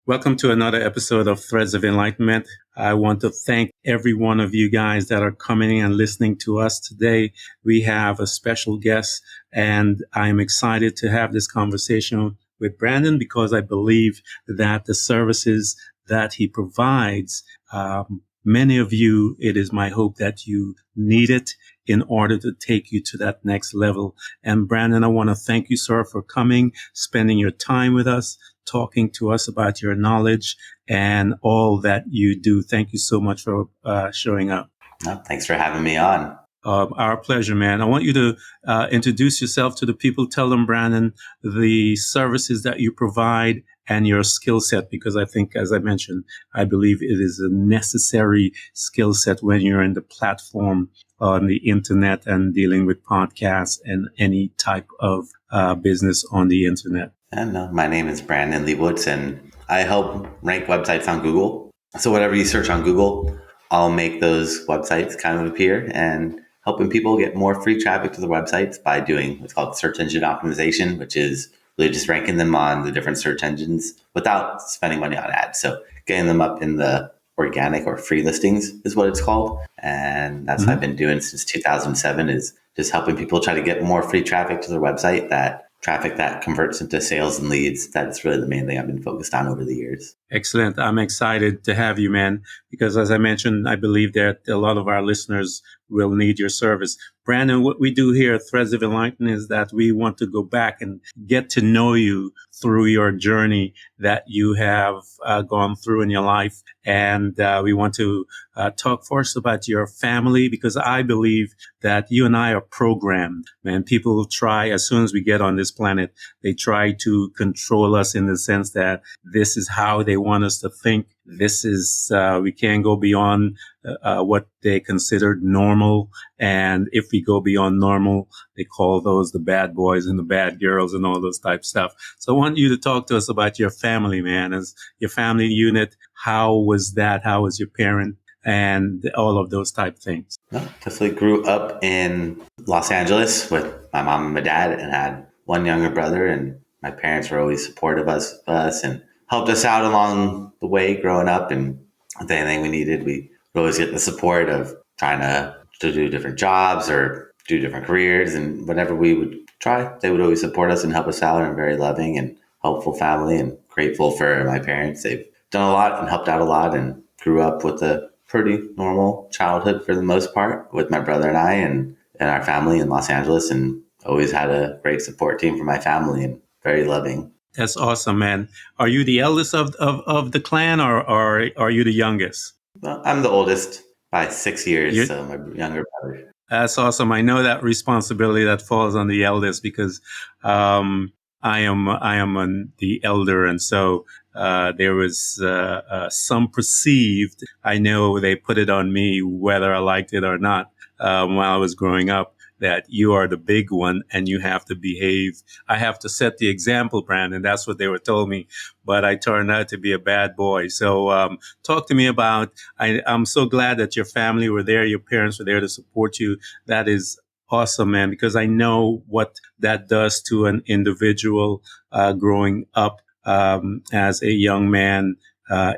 Welcome to another episode of Threads of Enlightenment. I want to thank every one of you guys that are coming and listening to us today. We have a special guest, and I'm excited to have this conversation with Brandon because I believe that the services that he provides, many of you, it is my hope that you need it in order to take you to that next level. And Brandon, I want to thank you, sir, for coming, spending your time with us, talking to us about your knowledge and all that you do. Thank you so much for showing up. No, thanks for having me on. Our pleasure, man. I want you to introduce yourself to the people. Tell them, Brandon, the services that you provide and your skill set, because I think, as I mentioned, I believe it is a necessary skill set when you're in the platform on the internet and dealing with podcasts and any type of business on the internet. And my name is Brandon Leibowitz, and I help rank websites on Google. So whatever you search on Google, I'll make those websites kind of appear, and helping people get more free traffic to the websites by doing what's called search engine optimization, which is really just ranking them on the different search engines without spending money on ads. So getting them up in the organic or free listings is what it's called. And that's what I've been doing since 2007, is just helping people try to get more free traffic to their website, that traffic that converts into sales and leads. That's really the main thing I've been focused on over the years. Excellent. I'm excited to have you, man, because as I mentioned, I believe that a lot of our listeners will need your service. Brandon, what we do here at Threads of Enlightenment is that we want to go back and get to know you through your journey that you have gone through in your life. And we want to talk first about your family, because I believe that you and I are programmed. Man, people try, as soon as we get on this planet, they try to control us in the sense that this is how they want us to think. This is, we can't go beyond what they considered normal. And if we go beyond normal, they call those the bad boys and the bad girls and all those type stuff. So I want you to talk to us about your family, man, as your family unit. How was that? How was your parent? And all of those type things. No, definitely grew up in Los Angeles with my mom and my dad, and had one younger brother, and my parents were always supportive of us and helped us out along the way growing up. And with anything we needed, we would always get the support of trying to do different jobs or do different careers. And whatever we would try, they would always support us and help us out. And very loving and helpful family, and grateful for my parents. They've done a lot and helped out a lot, and grew up with a pretty normal childhood for the most part with my brother and I and our family in Los Angeles, and always had a great support team for my family, and very loving. That's awesome, man. Are you the eldest of the clan, or are you the youngest? Well, I'm the oldest by 6 years, so my younger brother. That's awesome. I know that responsibility that falls on the eldest, because I am the elder, and so there was some perceived. I know they put it on me, whether I liked it or not, while I was growing up, that you are the big one and you have to behave. I have to set the example, Brandon. That's what they were told me. But I turned out to be a bad boy. So talk to me about, I'm so glad that your family were there. Your parents were there to support you. That is awesome, man, because I know what that does to an individual growing up as a young man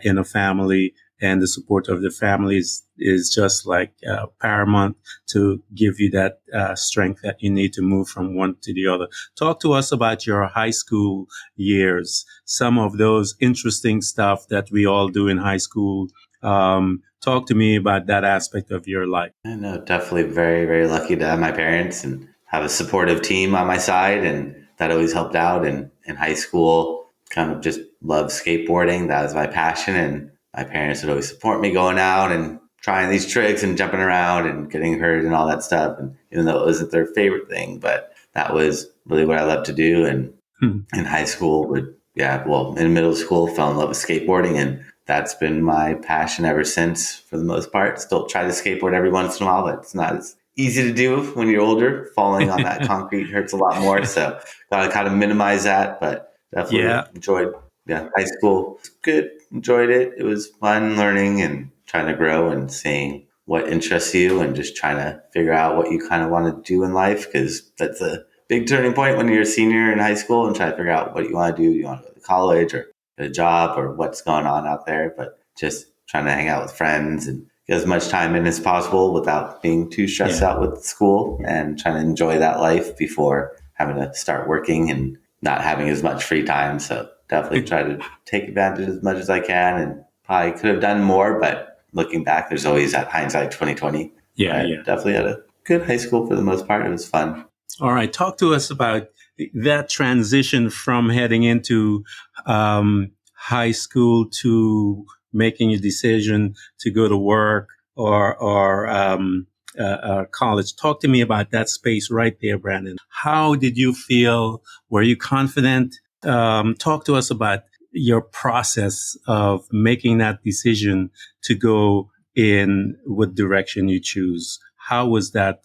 in a family. And the support of the families is just like paramount to give you that strength that you need to move from one to the other. Talk to us about your high school years, some of those interesting stuff that we all do in high school. Talk to me about that aspect of your life. I know, definitely very, very lucky to have my parents and have a supportive team on my side, and that always helped out. And in high school, kind of just loved skateboarding. That was my passion, and my parents would always support me going out and trying these tricks and jumping around and getting hurt and all that stuff. And even though it wasn't their favorite thing, but that was really what I loved to do. And in high school, in middle school, fell in love with skateboarding, and that's been my passion ever since, for the most part. Still try to skateboard every once in a while, but it's not as easy to do when you're older. Falling on that concrete hurts a lot more. So gotta kind of minimize that, but definitely enjoyed high school. It's good. Enjoyed it. It was fun learning and trying to grow and seeing what interests you, and just trying to figure out what you kind of want to do in life, because that's a big turning point when you're a senior in high school and try to figure out what you want to do. You want to go to college or get a job or what's going on out there, but just trying to hang out with friends and get as much time in as possible without being too stressed out with school, and trying to enjoy that life before having to start working and not having as much free time. So definitely try to take advantage as much as I can, and probably could have done more, but looking back, there's always that hindsight 2020. Definitely had a good high school for the most part. It was fun. All right. Talk to us about that transition from heading into high school to making a decision to go to work or college. Talk to me about that space right there, Brandon. How did you feel? Were you confident? Talk to us about your process of making that decision to go in what direction you choose. How was that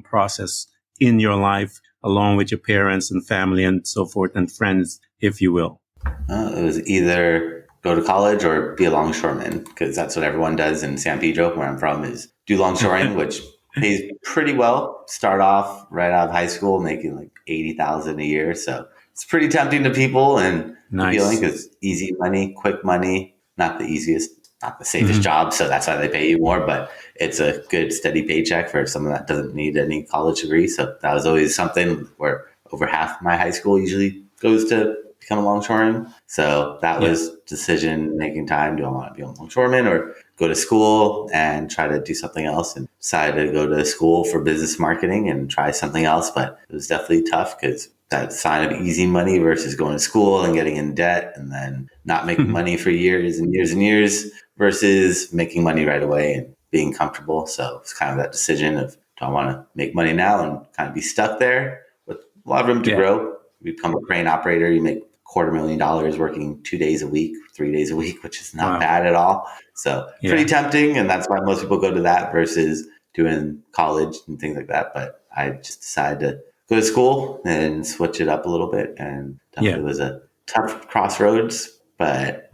process in your life, along with your parents and family and so forth and friends, if you will? It was either go to college or be a longshoreman, because that's what everyone does in San Pedro, where I'm from, is do longshoring, which pays pretty well. Start off right out of high school making like $80,000 a year, so it's pretty tempting to people and appealing because easy money, quick money, not the easiest, not the safest job, so that's why they pay you more, but it's a good steady paycheck for someone that doesn't need any college degree. So that was always something where over half my high school usually goes to become a longshoreman. So that was decision making time. Do I want to be a longshoreman or go to school and try to do something else? And decided to go to school for business marketing and try something else. But it was definitely tough because that sign of easy money versus going to school and getting in debt and then not making money for years and years and years versus making money right away and being comfortable. So it's kind of that decision of, do I want to make money now and kind of be stuck there with a lot of room to grow? You become a crane operator, you make $250,000 working 2 days a week, 3 days a week, which is not bad at all. So pretty tempting. And that's why most people go to that versus doing college and things like that. But I just decided to go to school and switch it up a little bit. And definitely was a tough crossroads, but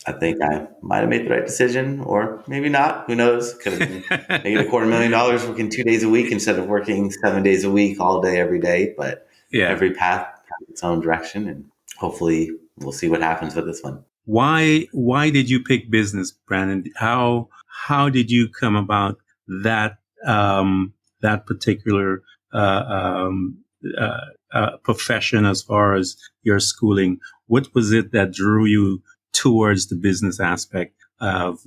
I think I might have made the right decision, or maybe not. Who knows? Could have been making $250,000 working 2 days a week instead of working 7 days a week, all day, every day. But every path has its own direction, and hopefully we'll see what happens with this one. Why did you pick business, Brandon? How did you come about that that particular profession as far as your schooling? What was it that drew you towards the business aspect of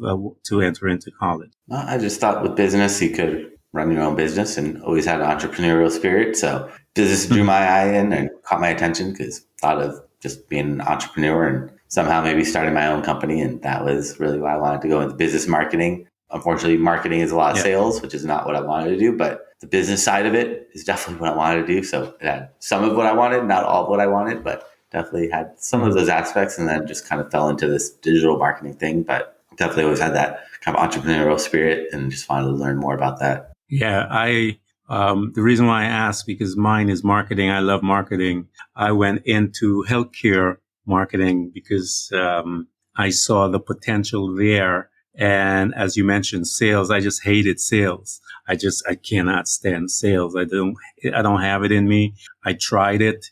to enter into college? I just thought with business, you could run your own business, and always had an entrepreneurial spirit. So business drew my eye in and caught my attention because I thought of just being an entrepreneur and somehow maybe starting my own company. And that was really why I wanted to go into business marketing. Unfortunately, marketing is a lot of sales, which is not what I wanted to do, but the business side of it is definitely what I wanted to do. So it had some of what I wanted, not all of what I wanted, but definitely had some of those aspects, and then just kind of fell into this digital marketing thing. But definitely always had that kind of entrepreneurial spirit and just wanted to learn more about that. Yeah, the reason why I asked, because mine is marketing. I love marketing. I went into healthcare marketing because I saw the potential there. And as you mentioned, sales, I just hated sales. I cannot stand sales. I don't have it in me. I tried it.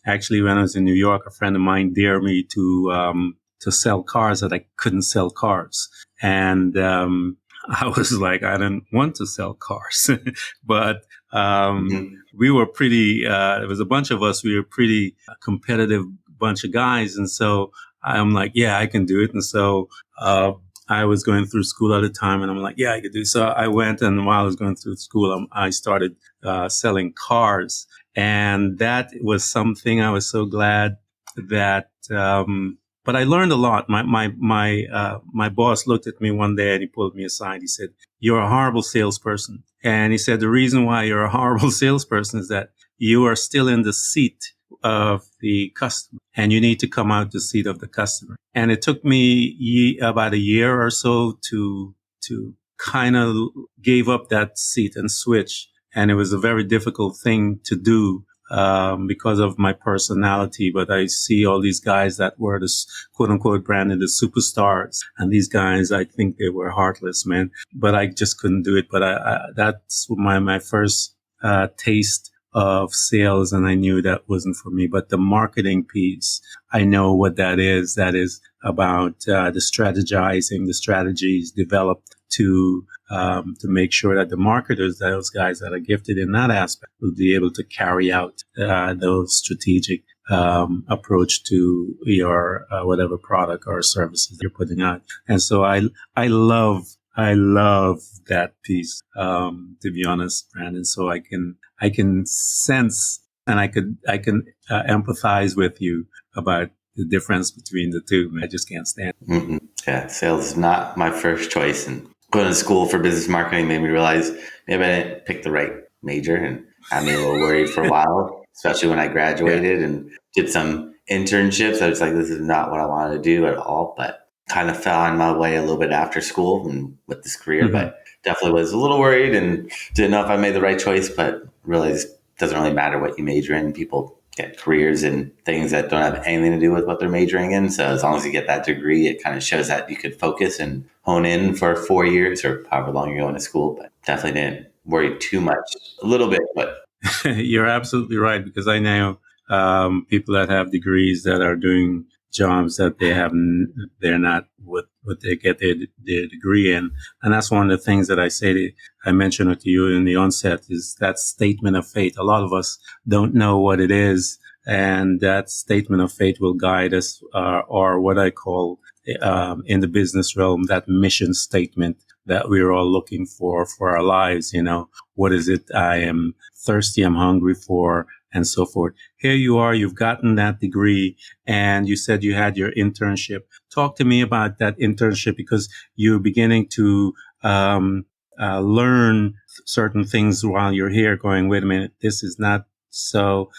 Actually, when I was in New York, a friend of mine dared me to sell cars that I couldn't sell cars. And, I was like, I didn't want to sell cars, but, we were there was a bunch of us, we were pretty competitive bunch of guys. And so I'm like, yeah, I can do it. And so, I was going through school at the time, and I'm like, yeah, I could do it. So I went, and while I was going through school, I started, selling cars. And that was something I was so glad that, but I learned a lot. My boss looked at me one day and he pulled me aside. He said, "You're a horrible salesperson." And he said, "The reason why you're a horrible salesperson is that you are still in the seat of the customer, and you need to come out the seat of the customer." And it took me about a year or so to kind of gave up that seat and switch. And it was a very difficult thing to do, because of my personality. But I see all these guys that were the quote unquote branded the superstars. And these guys, I think they were heartless, man. But I just couldn't do it. But that's my first taste of sales, and I knew that wasn't for me. But the marketing piece, I know what that is. That is about the strategizing, the strategies developed to make sure that the marketers, those guys that are gifted in that aspect, will be able to carry out those strategic approach to your whatever product or services you're putting out. And so I love that piece, to be honest, Brandon. So I can sense and I can empathize with you about the difference between the two. I just can't stand it. Mm-hmm. Yeah, sales is not my first choice, and going to school for business marketing made me realize maybe I didn't pick the right major, and had me a little worried for a while, especially when I graduated and did some internships. I was like, this is not what I wanted to do at all, but kind of found my way a little bit after school and with this career, but definitely was a little worried and didn't know if I made the right choice, but realized it doesn't really matter what you major in. People get careers in things that don't have anything to do with what they're majoring in. So as long as you get that degree, it kind of shows that you could focus and hone in for 4 years or however long you're going to school. But definitely didn't worry too much. A little bit, but You're absolutely right, because I know people that have degrees that are doing jobs that they're not what they get their degree in. And that's one of the things that I mentioned it to you in the onset, is that statement of faith. A lot of us don't know what it is. And that statement of faith will guide us, or what I call, in the business realm, that mission statement that we're all looking for our lives. What is it I am thirsty, I'm hungry for, and so forth. Here you are, you've gotten that degree, and you said you had your internship. Talk to me about that internship, because you're beginning to learn certain things while you're here, going, wait a minute, this is not so.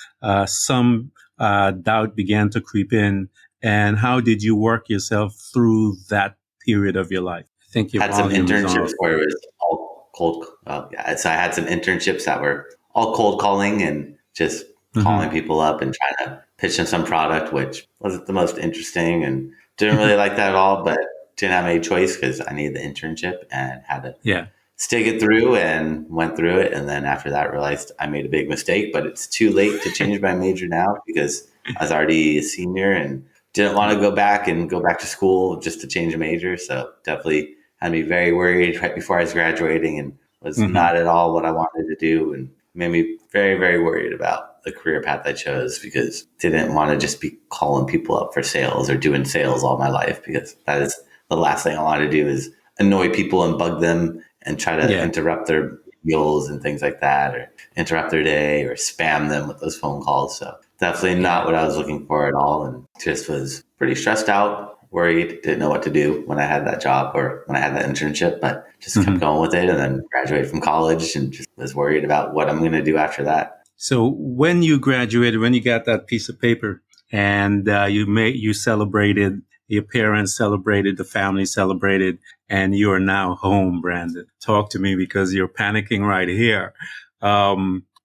Some doubt began to creep in. And how did you work yourself through that period of your life? I think your had some volume is internships on. where it was all cold. So I had some internships that were all cold calling and just calling people up and trying to pitch them some product, which wasn't the most interesting and didn't really like that at all, but didn't have any choice because I needed the internship and had to Yeah. stick it through, and went through it. And then after that realized I made a big mistake, but it's too late to change my major now because I was already a senior and didn't want to go back to school just to change a major. So definitely had me very worried right before I was graduating, and was not at all what I wanted to do, and made me very, very worried about the career path I chose, because didn't want to just be calling people up for sales or doing sales all my life, because that is the last thing I want to do, is annoy people and bug them and try to interrupt their meals and things like that, or interrupt their day, or spam them with those phone calls. So definitely not what I was looking for at all, and just was pretty stressed out, worried, didn't know what to do when I had that job or when I had that internship, but just kept going with it, and then graduated from college and just was worried about what I'm going to do after that. So when you graduated, when you got that piece of paper, and you celebrated, your parents celebrated, the family celebrated, and you are now home, Brandon. Talk to me, because you're panicking right here.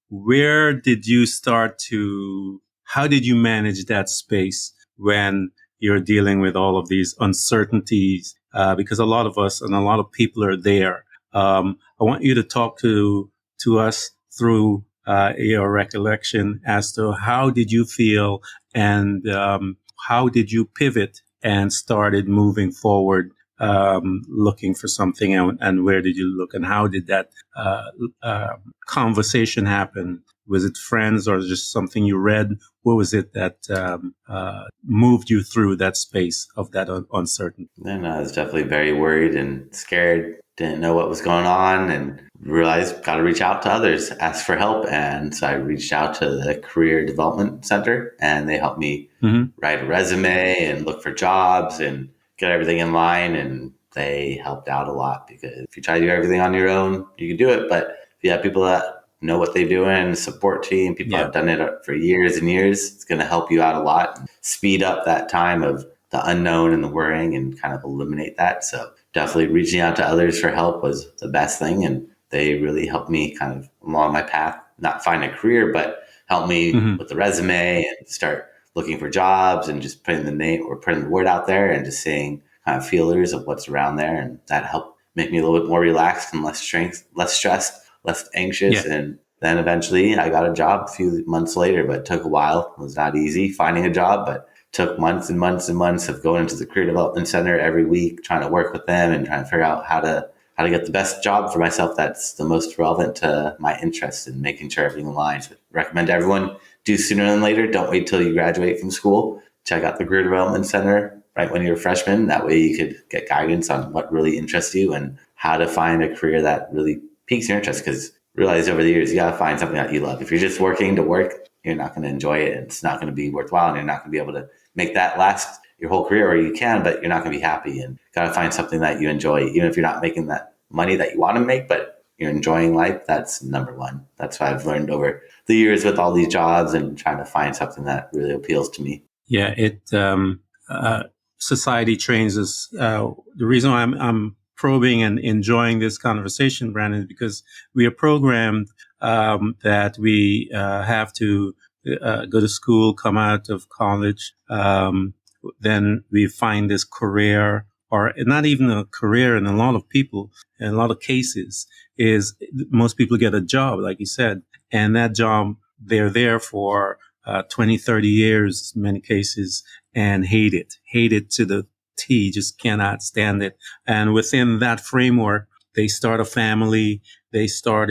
Where did you how did you manage that space when you're dealing with all of these uncertainties? Because a lot of us and a lot of people are there. I want you to talk to us through your recollection as to how did you feel, and how did you pivot and started moving forward, looking for something, and where did you look, and how did that conversation happen? Was it friends or just something you read? What was it that moved you through that space of that uncertainty? Then I was definitely very worried and scared, didn't know what was going on, and realized got to reach out to others, ask for help. And so I reached out to the Career Development Center, and they helped me write a resume and look for jobs and get everything in line. And they helped out a lot, because if you try to do everything on your own, you can do it. But if you have people that know what they're doing, support team, people have done it for years and years, it's going to help you out a lot, speed up that time of the unknown and the worrying, and kind of eliminate that. So definitely reaching out to others for help was the best thing. And they really helped me kind of along my path, not find a career, but help me with the resume and start looking for jobs, and just putting the name or putting the word out there, and just seeing kind of feelers of what's around there. And that helped make me a little bit more relaxed and less stressed, less anxious, and then eventually I got a job a few months later, but it took a while. It was not easy finding a job, but took months and months and months of going into the career development center every week, trying to work with them and trying to figure out how to get the best job for myself that's the most relevant to my interests and making sure everything aligns. But recommend everyone do sooner than later. Don't wait till you graduate from school. Check out the career development center right when you're a freshman. That way you could get guidance on what really interests you and how to find a career that really piques your interest. Because realize over the years, you got to find something that you love. If you're just working to work, you're not going to enjoy it. It's not going to be worthwhile, and you're not going to be able to make that last your whole career, or you can, but you're not going to be happy. And got to find something that you enjoy, even if you're not making that money that you want to make, but you're enjoying life. That's number one. That's what I've learned over the years with all these jobs and trying to find something that really appeals to me. Yeah, society trains us. The reason why I'm probing and enjoying this conversation, Brandon, is because we are programmed that we have to go to school, come out of college, then we find this career, or not even a career. In a lot of people, in a lot of cases, is most people get a job, like you said, and that job they're there for 20, 30 years, in many cases, and hate it to the T, just cannot stand it. And within that framework, they start a family. They start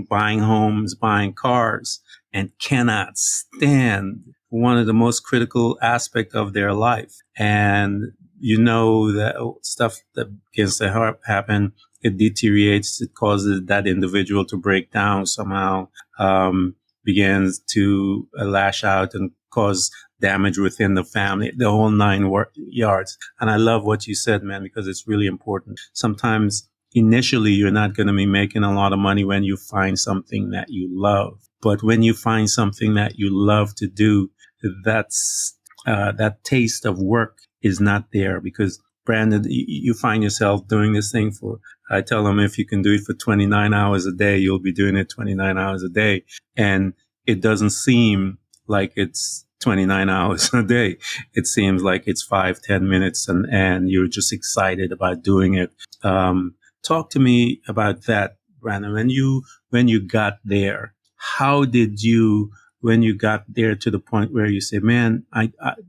buying homes, buying cars, and cannot stand one of the most critical aspects of their life. And you know that stuff that begins to happen, it deteriorates, it causes that individual to break down somehow, begins to lash out and cause damage within the family, the whole nine yards. And I love what you said, man, because it's really important. Sometimes initially you're not going to be making a lot of money when you find something that you love. But when you find something that you love to do, that taste of work is not there, because Brandon, you find yourself doing this thing I tell them, if you can do it for 29 hours a day, you'll be doing it 29 hours a day. And it doesn't seem like it's 29 hours a day. It seems like it's 5-10 minutes, and you're just excited about doing it. Talk to me about that, Brandon. When you got there, how did you, when you got there to the point where you say, man,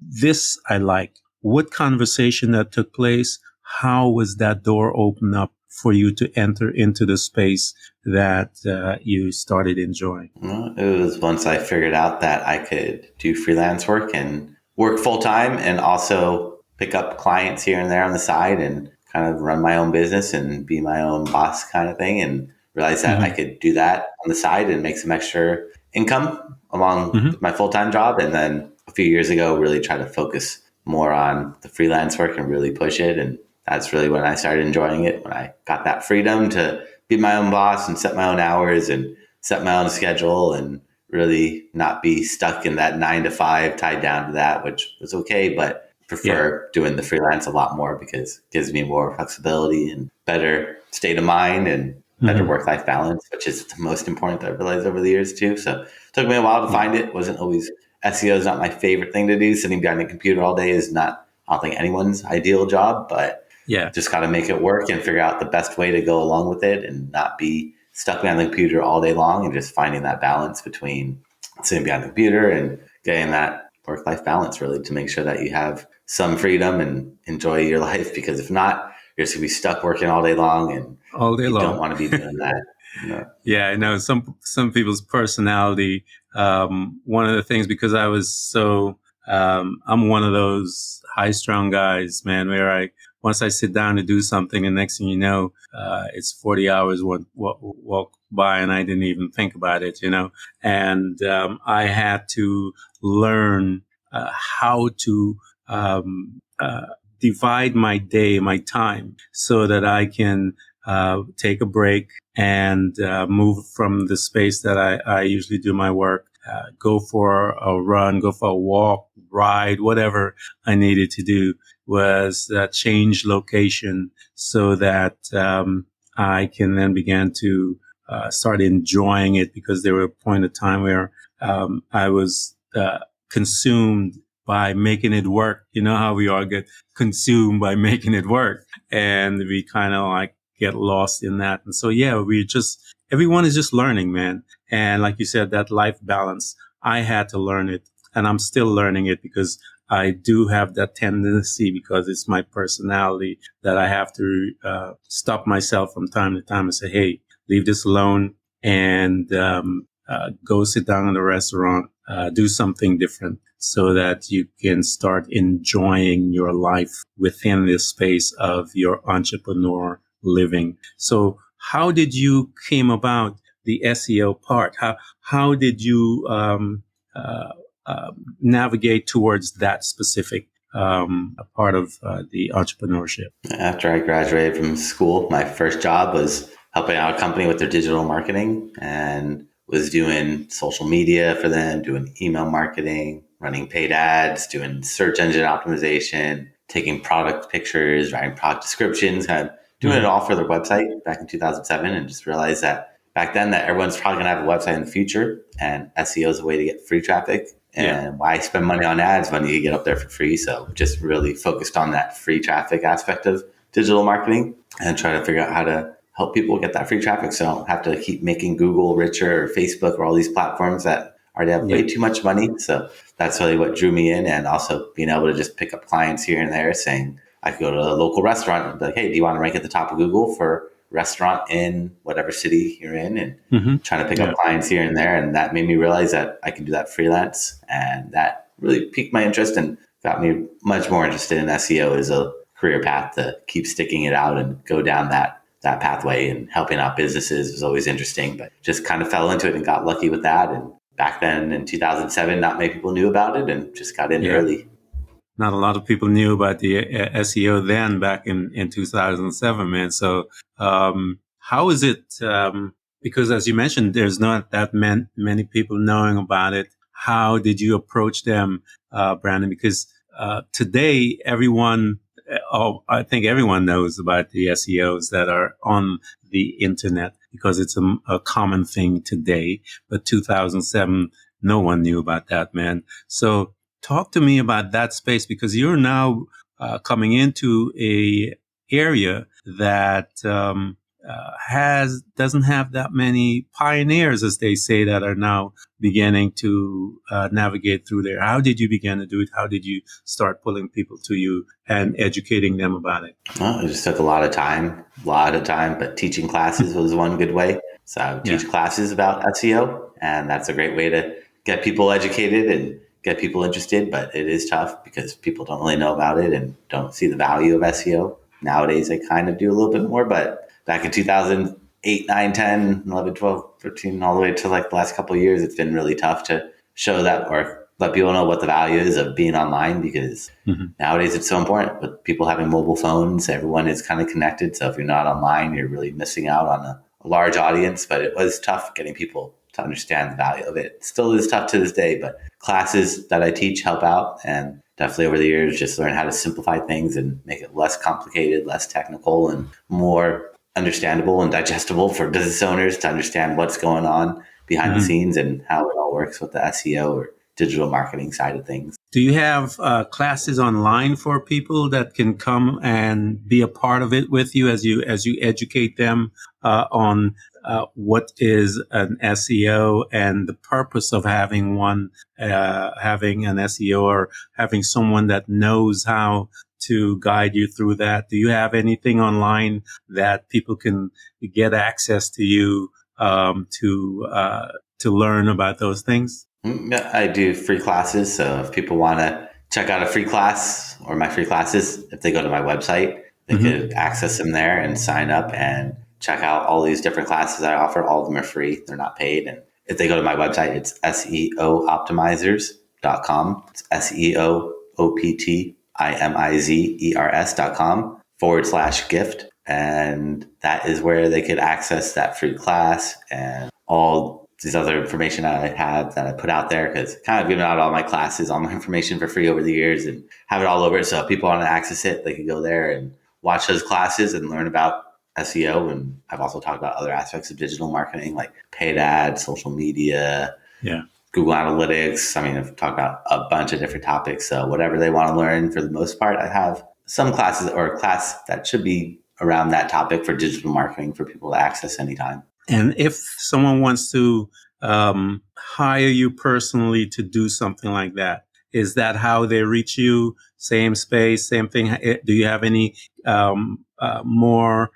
this I like? What conversation that took place? How was that door open up for you to enter into the space that you started enjoying? Well, it was once I figured out that I could do freelance work and work full time and also pick up clients here and there on the side and kind of run my own business and be my own boss kind of thing, and realize that I could do that on the side and make some extra income along my full-time job. And then a few years ago, really try to focus more on the freelance work and really push it. And that's really when I started enjoying it, when I got that freedom to be my own boss and set my own hours and set my own schedule and really not be stuck in that 9 to 5 tied down to that, which was okay, but prefer doing the freelance a lot more because it gives me more flexibility and better state of mind and better work-life balance, which is the most important that I've realized over the years too. So it took me a while to find it. Wasn't always, SEO is not my favorite thing to do. Sitting behind a computer all day is not, I don't think, anyone's ideal job, but just got to make it work and figure out the best way to go along with it and not be stuck behind the computer all day long, and just finding that balance between sitting behind the computer and getting that work-life balance, really, to make sure that you have some freedom and enjoy your life. Because if not, you're just going to be stuck working all day long, and you don't want to be doing that. Yeah, I know some people's personality. One of the things, because I was I'm one of those high-strung guys, man, where once I sit down to do something, and next thing you know, it's 40 hours walk by, and I didn't even think about it, And I had to learn how to divide my day, my time, so that I can take a break and move from the space that I usually do my work, go for a run, go for a walk, ride, whatever I needed to do, was change location so that I can then begin to start enjoying it, because there were a point of time where I was consumed by making it work. You know how we all get consumed by making it work, and we kind of get lost in that. And so, we just everyone is just learning, man. And like you said, that life balance, I had to learn it, and I'm still learning it because I do have that tendency, because it's my personality, that I have to stop myself from time to time and say, hey, leave this alone, and go sit down in a restaurant, do something different, so that you can start enjoying your life within this space of your entrepreneur living. So how did you came about the SEO part? How did you uh, navigate towards that specific part of the entrepreneurship? After I graduated from school, my first job was helping out a company with their digital marketing, and was doing social media for them, doing email marketing, running paid ads, doing search engine optimization, taking product pictures, writing product descriptions, kind of doing it all for their website back in 2007, and just realized that back then that everyone's probably going to have a website in the future, and SEO is a way to get free traffic. And why spend money on ads when you can get up there for free? So just really focused on that free traffic aspect of digital marketing, and try to figure out how to help people get that free traffic, so I don't have to keep making Google richer, or Facebook, or all these platforms that already have way too much money. So that's really what drew me in, and also being able to just pick up clients here and there, saying I could go to a local restaurant and be like, hey, do you want to rank at the top of Google for restaurant in whatever city you're in? And trying to pick up clients here and there. And that made me realize that I can do that freelance. And that really piqued my interest and got me much more interested in SEO as a career path, to keep sticking it out and go down that pathway. And helping out businesses was always interesting, but just kind of fell into it and got lucky with that. And back then in 2007, not many people knew about it, and just got in early. Not a lot of people knew about the SEO then, back in 2007, man. So how is it? Because as you mentioned, there's not that many people knowing about it. How did you approach them, Brandon? Because today, I think everyone knows about the SEOs that are on the internet, because it's a common thing today. But 2007, no one knew about that, man. So talk to me about that space, because you're now coming into a area that doesn't have that many pioneers, as they say, that are now beginning to navigate through there. How did you begin to do it? How did you start pulling people to you and educating them about it? Well, it just took a lot of time, but teaching classes was one good way. So I would teach classes about SEO, and that's a great way to get people educated and get people interested. But it is tough because people don't really know about it and don't see the value of SEO. Nowadays, they kind of do a little bit more, but back in 2008, 9, 10, 11, 12, 13, all the way to like the last couple of years, it's been really tough to show that or let people know what the value is of being online, because nowadays it's so important. With people having mobile phones, everyone is kind of connected. So if you're not online, you're really missing out on a large audience. But it was tough getting people to understand the value of it. It still is tough to this day, but classes that I teach help out. And definitely over the years, just learn how to simplify things and make it less complicated, less technical, and more understandable and digestible for business owners to understand what's going on behind the scenes and how it all works with the SEO or digital marketing side of things. Do you have classes online for people that can come and be a part of it with you as you educate them on what is an SEO and the purpose of having having an SEO, or having someone that knows how to guide you through that? Do you have anything online that people can get access to you to learn about those things? Yeah, I do free classes. So if people want to check out a free class or my free classes, if they go to my website, they could access them there and sign up and check out all these different classes I offer. All of them are free. They're not paid. And if they go to my website, it's SEOoptimizers.com. It's SEOoptimizers.com/gift. And that is where they could access that free class and all these other information I have that I put out there, because kind of giving out all my classes, all my information for free over the years, and have it all over. So if people want to access it, they can go there and watch those classes and learn about SEO. And I've also talked about other aspects of digital marketing, like paid ads, social media, Google Analytics. I mean, I've talked about a bunch of different topics. So whatever they want to learn, for the most part, I have some classes or a class that should be around that topic for digital marketing for people to access anytime. And if someone wants to hire you personally to do something like that, is that how they reach you? Same space, same thing? Do you have any more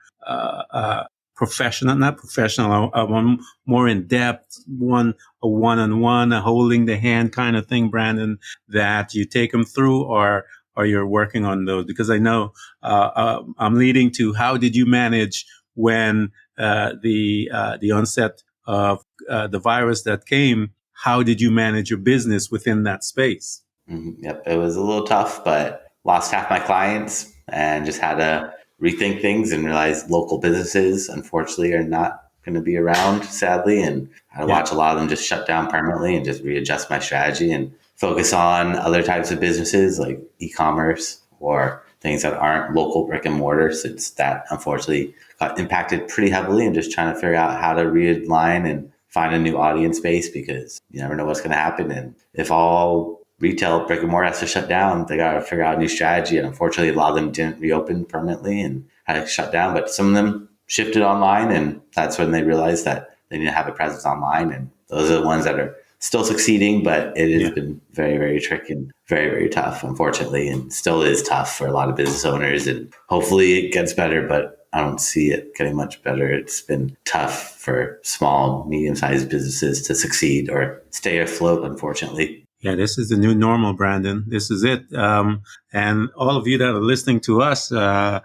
professional, not professional, one more in depth, a one-on-one, a holding the hand kind of thing, Brandon, that you take them through, or you're working on those? Because I know I'm leading to, how did you manage when the onset of the virus that came? How did you manage your business within that space? Yep, it was a little tough, but lost half my clients and just had to rethink things and realize local businesses, unfortunately, are not going to be around, sadly. And I had to Yeah, watch a lot of them just shut down permanently and just readjust my strategy and focus on other types of businesses like e-commerce or things that aren't local brick and mortar, since that unfortunately got impacted pretty heavily, and just trying to figure out how to realign and find a new audience base, because you never know what's going to happen. And if all retail brick and mortar has to shut down, they got to figure out a new strategy. And unfortunately, a lot of them didn't reopen permanently and had to shut down, but some of them shifted online, and that's when they realized that they need to have a presence online. And those are the ones that are still succeeding, but it has yeah. been very, very tricky and very, very tough, unfortunately, and still is tough for a lot of business owners. And hopefully it gets better, but I don't see it getting much better. It's been tough for small, medium-sized businesses to succeed or stay afloat, unfortunately. Yeah, this is the new normal, Brandon. This is it. And all of you that are listening to us, the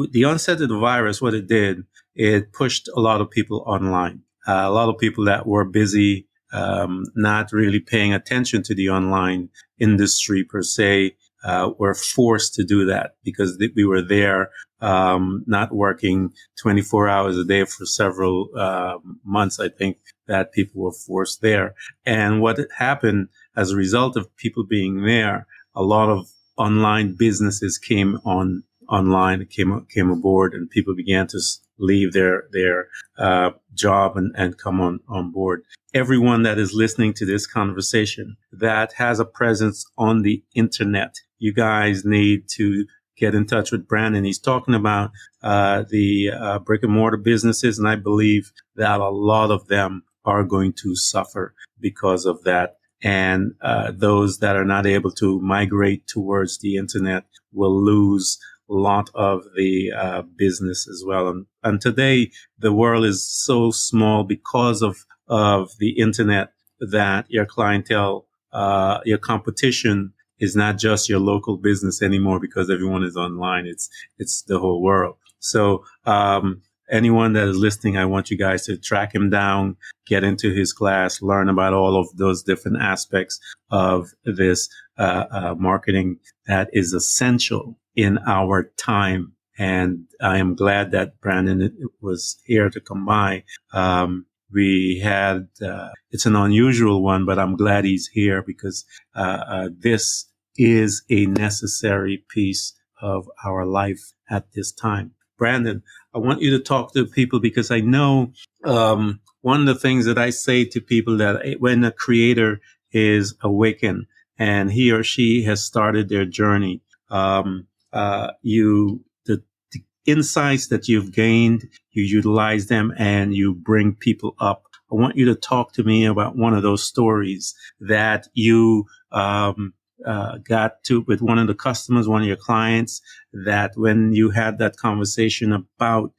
the onset of the virus, what it did, it pushed a lot of people online. A lot of people that were busy, not really paying attention to the online industry per se, were forced to do that because we were there, not working 24 hours a day for several months. I think that people were forced there. And what happened as a result of people being there, a lot of online businesses came online, came aboard, and people began to leave their job and come on board. Everyone that is listening to this conversation that has a presence on the internet, you guys need to get in touch with Brandon. He's talking about the brick and mortar businesses, and I believe that a lot of them are going to suffer because of that. And those that are not able to migrate towards the internet will lose a lot of the business as well. And today, the world is so small because of the internet, that your clientele, your competition is not just your local business anymore, because everyone is online. It's the whole world. So, anyone that is listening, I want you guys to track him down, get into his class, learn about all of those different aspects of this marketing that is essential in our time. And I am glad that Brandon was here to come by. We had, it's an unusual one, but I'm glad he's here because this is a necessary piece of our life at this time. Brandon, I want you to talk to people, because I know one of the things that I say to people, that when a creator is awakened and he or she has started their journey, the insights that you've gained, you utilize them and you bring people up. I want you to talk to me about one of those stories that you got to with one of the customers, one of your clients, that when you had that conversation about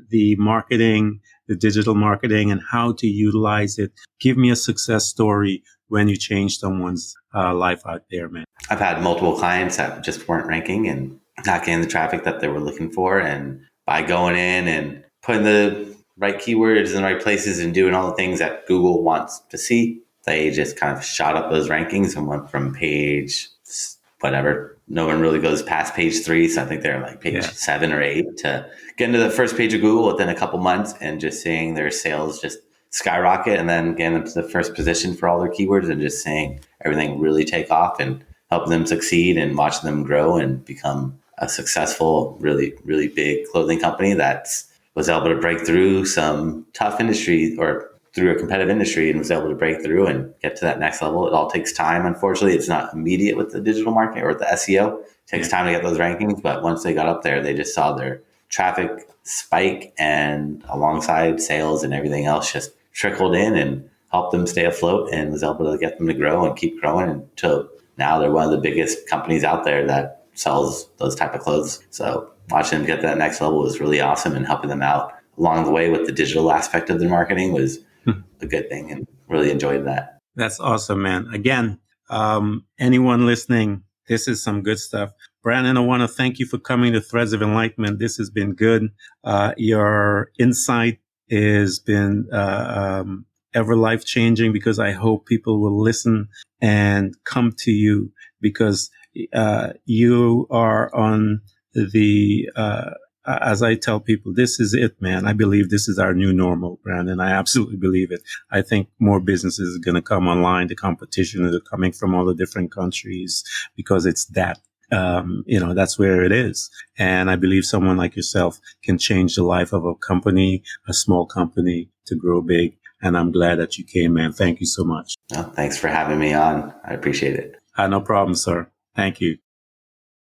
the marketing, the digital marketing, and how to utilize it. Give me a success story when you change someone's life out there, man. I've had multiple clients that just weren't ranking and not getting the traffic that they were looking for. And by going in and putting the right keywords in the right places and doing all the things that Google wants to see, they just kind of shot up those rankings and went from page whatever. No one really goes past page 3. So I think they're like page 7 or 8 to get into the first page of Google within a couple months, and just seeing their sales just skyrocket, and then getting into the first position for all their keywords, and just seeing everything really take off and help them succeed and watch them grow and become a successful, really, really big clothing company that was able to break through some tough industry, or through a competitive industry, and was able to break through and get to that next level. It all takes time. Unfortunately, it's not immediate with the digital market or the SEO. It takes time to get those rankings, but once they got up there, they just saw their traffic spike, and alongside sales and everything else just trickled in and helped them stay afloat and was able to get them to grow and keep growing until now they're one of the biggest companies out there that sells those type of clothes. So watching them get to that next level was really awesome, and helping them out along the way with the digital aspect of their marketing was a good thing, and really enjoyed that. That's awesome, man. Again, anyone listening, this is some good stuff. Brandon, I want to thank you for coming to Threads of Enlightenment. This has been good. Your insight has been ever life-changing, because I hope people will listen and come to you, because you are on the as I tell people, this is it, man. I believe this is our new normal, Brandon. I absolutely believe it. I think more businesses are going to come online. The competition is coming from all the different countries, because it's that, that's where it is. And I believe someone like yourself can change the life of a company, a small company, to grow big. And I'm glad that you came, man. Thank you so much. Well, thanks for having me on. I appreciate it. No problem, sir. Thank you.